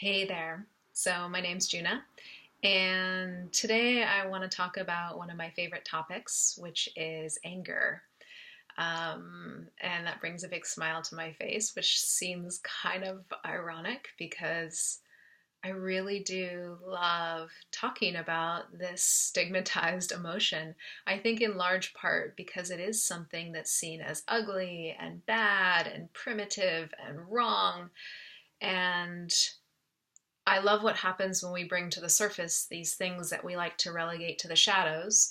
Hey there. So, my name's Juna, and today I want to talk about one of my favorite topics, which is anger. And that brings a big smile to my face, which seems kind of ironic because I really do love talking about this stigmatized emotion. I think in large part because it is something that's seen as ugly and bad and primitive and wrong. And I love what happens when we bring to the surface these things that we like to relegate to the shadows.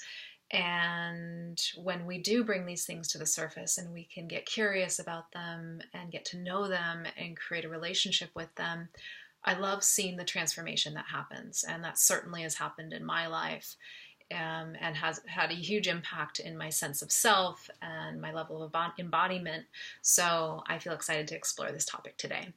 And when we do bring these things to the surface and we can get curious about them and get to know them and create a relationship with them, I love seeing the transformation that happens. And that certainly has happened in my life, and has had a huge impact in my sense of self and my level of embodiment. So I feel excited to explore this topic today.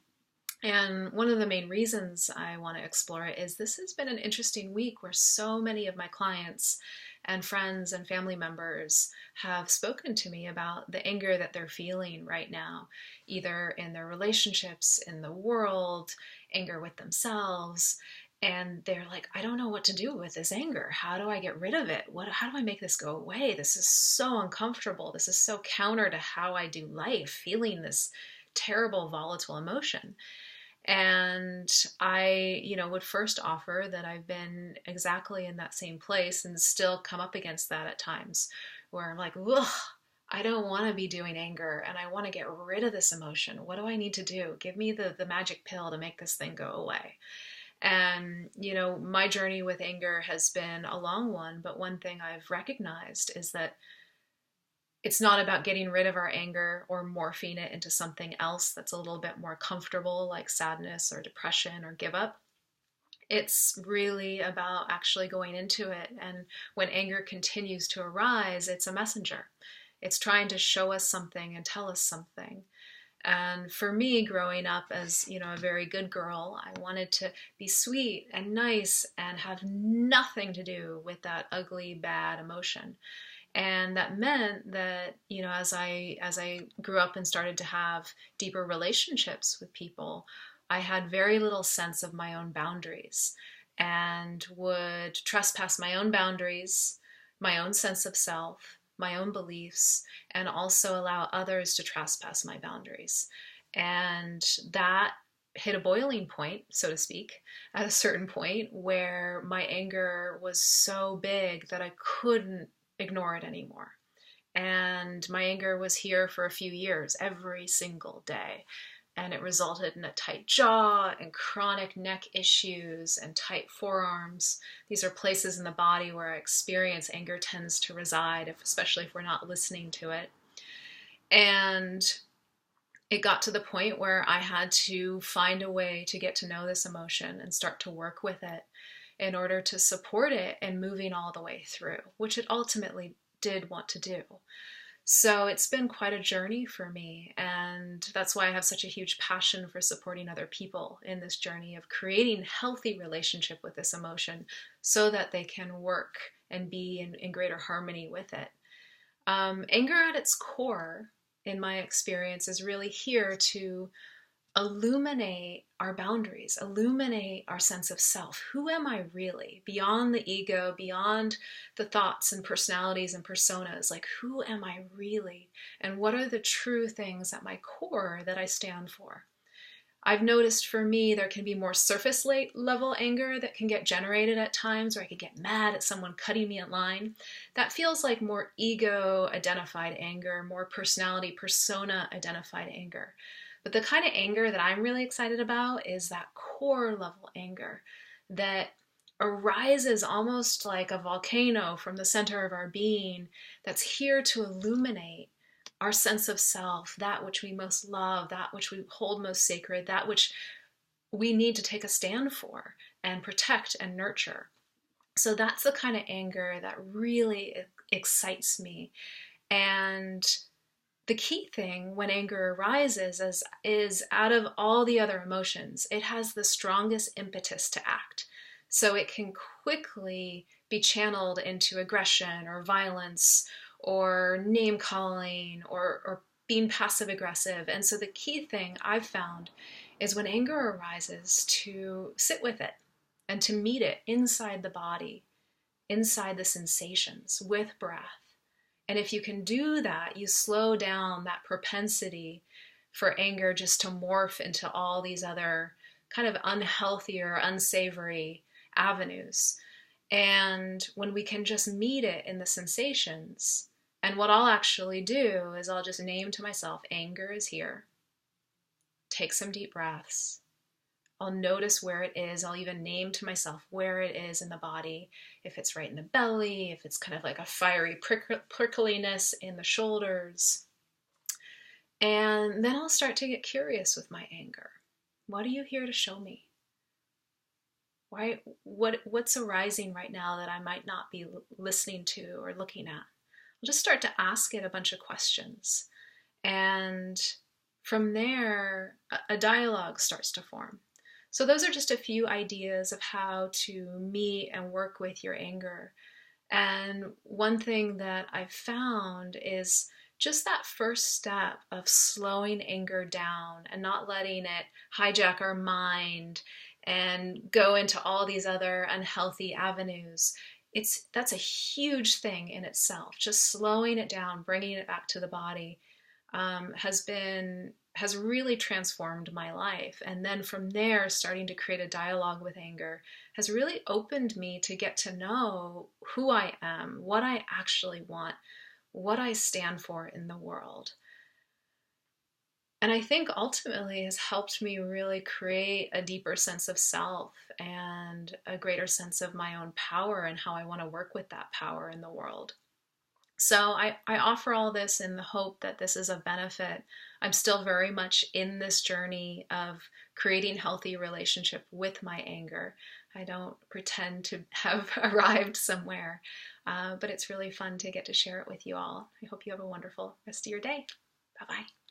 And one of the main reasons I want to explore it is this has been an interesting week where so many of my clients and friends and family members have spoken to me about the anger that they're feeling right now, either in their relationships, in the world, anger with themselves. And they're like, I don't know what to do with this anger. How do I get rid of it? How do I make this go away? This is so uncomfortable. This is so counter to how I do life, feeling this terrible, volatile emotion. And I would first offer that I've been exactly in that same place and still come up against that at times where I'm like, ugh, I don't want to be doing anger and I want to get rid of this emotion. What do I need to do? Give me the magic pill to make this thing go away. And, my journey with anger has been a long one, but one thing I've recognized is that it's not about getting rid of our anger or morphing it into something else that's a little bit more comfortable, like sadness or depression or give up. It's really about actually going into it. And when anger continues to arise, it's a messenger. It's trying to show us something and tell us something. And for me, growing up as, a very good girl, I wanted to be sweet and nice and have nothing to do with that ugly, bad emotion. And that meant that, as I grew up and started to have deeper relationships with people, I had very little sense of my own boundaries and would trespass my own boundaries, my own sense of self, my own beliefs, and also allow others to trespass my boundaries. And that hit a boiling point, so to speak, at a certain point where my anger was so big that I couldn't ignore it anymore. And my anger was here for a few years, every single day. And it resulted in a tight jaw and chronic neck issues and tight forearms. These are places in the body where I experience anger tends to reside, especially if we're not listening to it. And it got to the point where I had to find a way to get to know this emotion and start to work with it in order to support it and moving all the way through, which it ultimately did want to do. So it's been quite a journey for me, and that's why I have such a huge passion for supporting other people in this journey of creating healthy relationship with this emotion so that they can work and be in greater harmony with it. Anger at its core, in my experience, is really here to illuminate our boundaries, illuminate our sense of self. Who am I really? Beyond the ego, beyond the thoughts and personalities and personas, like who am I really? And what are the true things at my core that I stand for? I've noticed for me, there can be more surface level anger that can get generated at times, where I could get mad at someone cutting me in line. That feels like more ego identified anger, more personality, persona identified anger. But the kind of anger that I'm really excited about is that core level anger that arises almost like a volcano from the center of our being, that's here to illuminate our sense of self, that which we most love, that which we hold most sacred, that which we need to take a stand for and protect and nurture. So that's the kind of anger that really excites me. And the key thing when anger arises is out of all the other emotions, it has the strongest impetus to act. So it can quickly be channeled into aggression or violence or name calling or being passive aggressive. And so the key thing I've found is when anger arises to sit with it and to meet it inside the body, inside the sensations with breath. And if you can do that, you slow down that propensity for anger just to morph into all these other kind of unhealthy or unsavory avenues. And when we can just meet it in the sensations, and what I'll actually do is I'll just name to myself, anger is here. Take some deep breaths. I'll notice where it is. I'll even name to myself where it is in the body. If it's right in the belly, if it's kind of like a fiery prickliness in the shoulders. And then I'll start to get curious with my anger. What are you here to show me? What's arising right now that I might not be listening to or looking at? I'll just start to ask it a bunch of questions. And from there, a dialogue starts to form. So those are just a few ideas of how to meet and work with your anger. And one thing that I've found is just that first step of slowing anger down and not letting it hijack our mind and go into all these other unhealthy avenues. That's a huge thing in itself. Just slowing it down, bringing it back to the body has really transformed my life. And then from there, starting to create a dialogue with anger has really opened me to get to know who I am, what I actually want, what I stand for in the world. And I think ultimately has helped me really create a deeper sense of self and a greater sense of my own power and how I want to work with that power in the world. So I offer all this in the hope that this is of benefit. I'm still very much in this journey of creating healthy relationship with my anger. I don't pretend to have arrived somewhere, but it's really fun to get to share it with you all. I hope you have a wonderful rest of your day. Bye-bye.